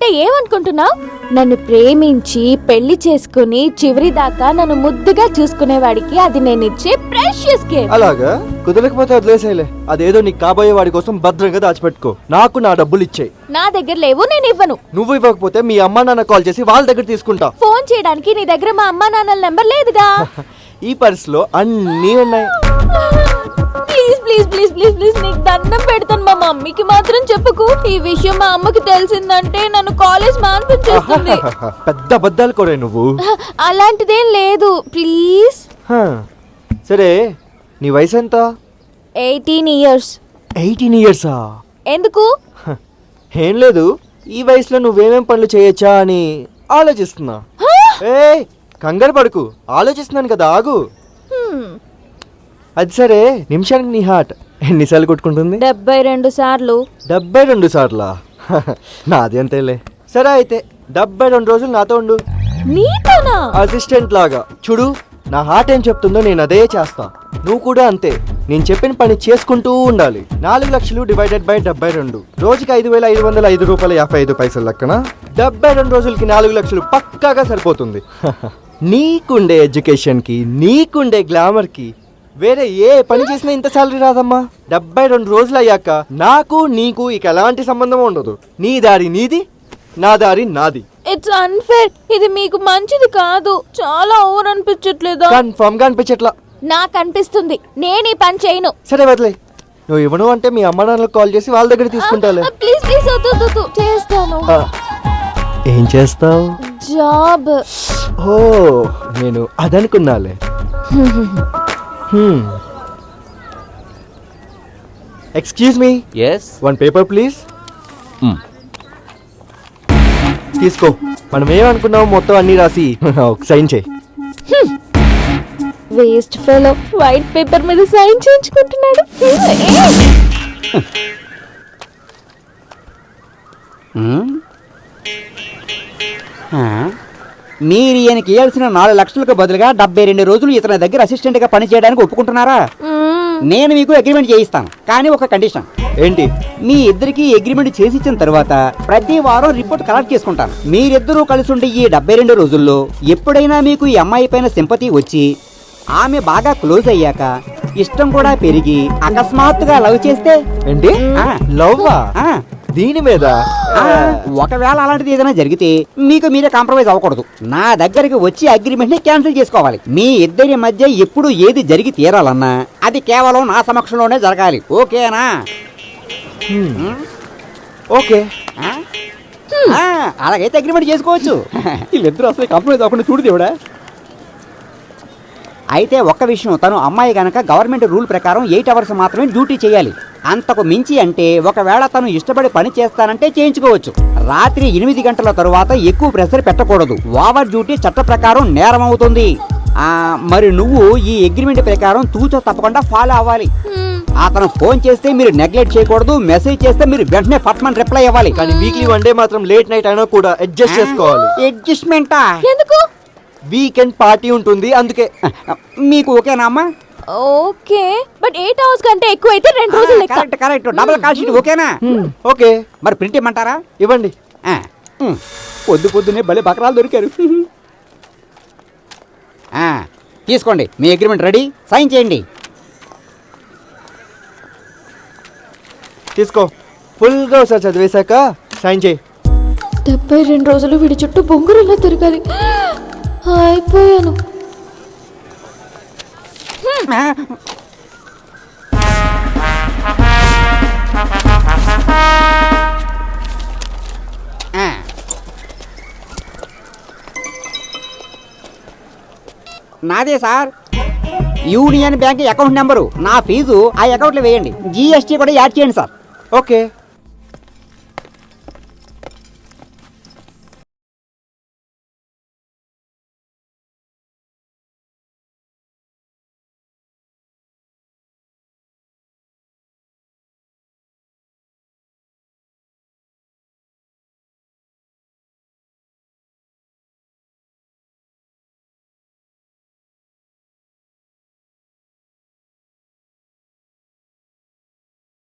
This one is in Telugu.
అంటే ఏమనుకుంటున్నావు? నన్ను ప్రేమించి పెళ్లి చేసుకుని చివరి దాకా నన్ను ముద్దుగా చూసుకునేవాడికి అది నేను ఇచ్చే ప్రెషియస్ గిఫ్ట్. అలాగా కుదరకపోతే వదిలేసేలే. అదేదో నీకు కాబోయే వాడి కోసం భద్రంగా దాచిపెట్టుకో. నాకు నా డబ్బులు ఇచ్చేయి. నా దగ్గర లేవు, నేను ఇవ్వను. నువ్వు ఇవ్వకపోతే మీ అమ్మా నాన్న కాల్ చేసి వాళ్ళ దగ్గర తీసుకుంటా. ఫోన్ చేయడానికి నీ దగ్గర మా అమ్మా నాన్నల నెంబర్ లేదుగా. ఈ పర్స్ లో అన్నీ ఉన్నాయి. Please please please please please నీకు దండం పెడతాను. మా మమ్మీకి మాత్రం చెప్పకు. ఈ విషయం మా అమ్మకి తెలిసిందంటే నన్ను కాలేజ్ మాన్పించేస్తుంది. పెద్ద అబద్ధాలు కూడా నువ్వు. అలాంటిదేం లేదు, ప్లీజ్. సరే, నీ వయసు ఎంత? 18 years. 18 years? ఎందుకు? ఏం లేదు, ఈ వయసులో నువ్వేమేం పనులు చేయొచ్చా అని ఆలోచిస్తున్నా. కంగారు పడుకు, ఆలోచిస్తున్నాను కదా, ఆగు. అది సరే, నిమిషానికి నీ హార్ట్ ఎన్నిసార్లు కొట్టుకుంటుంది? 72 సార్లు. 72 సార్లా? నాది అంతేలే. సరే అయితే 72 రోజులు నాతో ఉండు. నీతోనా? అసిస్టెంట్ లాగా. చూడు, నా హార్ట్ ఏం చెప్తుందో నేను అదే చేస్తా. నువ్వు కూడా అంతే. నేను చెప్పిన పని చేసుకుంటూ ఉండాలి. 4 లక్షలు డివైడెడ్ బై 72, రోజుకి 5,505 రూపాయలు 55 పైసలు లెక్కన 72 రోజులకి 4 లక్షలు పక్కాగా సరిపోతుంది. నీకుండే ఎడ్యుకేషన్ కి, నీకుండే గ్లామర్ కి వేరే ఏ పని చేసినా ఇంత సాలరీ రాదమ్మా. 72 రోజులు అయ్యాక నాకు నీకు ఇక ఎలాంటి సంబంధం ఉండదు. నీ దారి నీది, నా దారి నాది. It's unfair. ఇది మీకు మంచిది కాదు. చాలా ఓవర్ అనిపించట్లేదా? కన్ఫర్మ్ గా అనిపించట్లా. నాకు అనిపిస్తుంది. నేను ఈ పని చేయను. సరే వదిలే. నువ్వు ఇవ్వను అంటే మీ అమ్మ నాన్నలకు కాల్ చేసి వాళ్ళ దగ్గర తీసుకుంటాలే. ప్లీజ్ ప్లీజ్ వద్దు. చేస్తాను. ఏం చేస్తావు? జాబ్. ఓ, నేను అదనుకున్నాలే. Excuse me. yes 1 paper please. తీసుకో. మనం ఏమనుకున్నావు మొత్తం అన్ని రాసి ఒక సైన్ చేయి. వేస్ట్ ఫెలో, వైట్ పేపర్ మీద సైన్ చేయించుకుంటున్నాడు. మీరు ఈయనకి ఇవ్వాల్సిన 4 లక్షలకు బదులుగా 72 రోజులు ఇతని దగ్గర అసిస్టెంట్ గా పని చేయడానికి ఒప్పుకుంటున్నారా? నేను మీకు అగ్రిమెంట్ చేయిస్తాను, కానీ ఒక కండిషన్. ఏంటి? మీ ఇద్దరికి అగ్రిమెంట్ చేసి ఇచ్చిన తర్వాత ప్రతి వారం రిపోర్ట్ కలెక్ట్ చేసుకుంటాను. మీరిద్దరూ కలిసి ఉండే ఈ 72 రోజుల్లో ఎప్పుడైనా మీకు ఈ అమ్మాయి పైన సింపతి వచ్చి ఆమె బాగా క్లోజ్ అయ్యాక ఇష్టం కూడా పెరిగి అకస్మాత్తుగా లవ్ చేస్తే? ఏంటి? లవ్వా? దీని మీద? ఒకవేళ అలాంటిది ఏదైనా జరిగితే మీకు మీరే కాంప్రమైజ్ అవ్వకూడదు. నా దగ్గరికి వచ్చి అగ్రిమెంట్ ని క్యాన్సిల్ చేసుకోవాలి. మీ ఇద్దరి మధ్య ఎప్పుడు ఏది జరిగి తీరాలన్నా అది కేవలం నా సమక్షంలోనే జరగాలి. ఓకేనా? ఓకే. అలాగైతే అగ్రిమెంట్ చేసుకోవచ్చు. వీళ్ళిద్దరూ అసలు కాంప్రమైజ్ అవ్వకుండా చూడు దేవుడా. అయితే ఒక్క విషయం, తను అమ్మాయి గనక గవర్నమెంట్ రూల్ ప్రకారం 8 hours మాత్రమే డ్యూటీ చేయాలి. అంతకు మించి అంటే ఒకవేళ తను ఇష్టపడి పని చేస్తానంటే చేయించుకోవచ్చు. రాత్రి 8 గంటల తరువాత ఎక్కువ ప్రెషర్ పెట్టకూడదు. ఓవర్ డ్యూటీ చట్ట ప్రకారం నేరం అవుతుంది. మరి నువ్వు ఈ అగ్రిమెంట్ ప్రకారం తూచో తప్పకుండా ఫాలో అవ్వాలి. అతను ఫోన్ చేస్తే మీరు నెగ్లెక్ట్ చేయకూడదు. మెసేజ్ చేస్తే మీరు వెంటనే ఫట్మన్ రిప్లై ఇవ్వాలి. కానీ వీక్లీ 1 డే మాత్రం లేట్ నైట్ అయినా కూడా అడ్జస్ట్ చేసుకోవాలి. అడ్జస్ట్మెంటా? ఎందుకు? వీకెండ్ పార్టీ ఉంటుంది, అందుకే. మీకు ఓకేనా అమ్మా? ఓకే, బట్ 8 hours కంటే ఎక్కువ అయితే 2 రోజులు లెక్క. కరెక్ట్. డబుల్ కాల్ షీట్ ఓకేనా? ఓకే. మరి ప్రింట్ ఇమ్మంటారా? ఇవ్వండి. పొద్దున్నే భలే బకరాలు దొరికారు. తీసుకోండి, మీ అగ్రిమెంట్ రెడీ. సైన్ చేయండి. తీసుకో. ఫుల్గా ఒకసారి చదివేశాక సైన్ చేయి. 72 రోజులు వీడి చుట్టూ బొంగురులా తిరగాలి. అయిపోయాను. నాదే sir, union bank account number. నా ఫీజు ఆ అకౌంట్లో వేయండి. GST కూడా యాడ్ చేయండి సార్. ఓకే.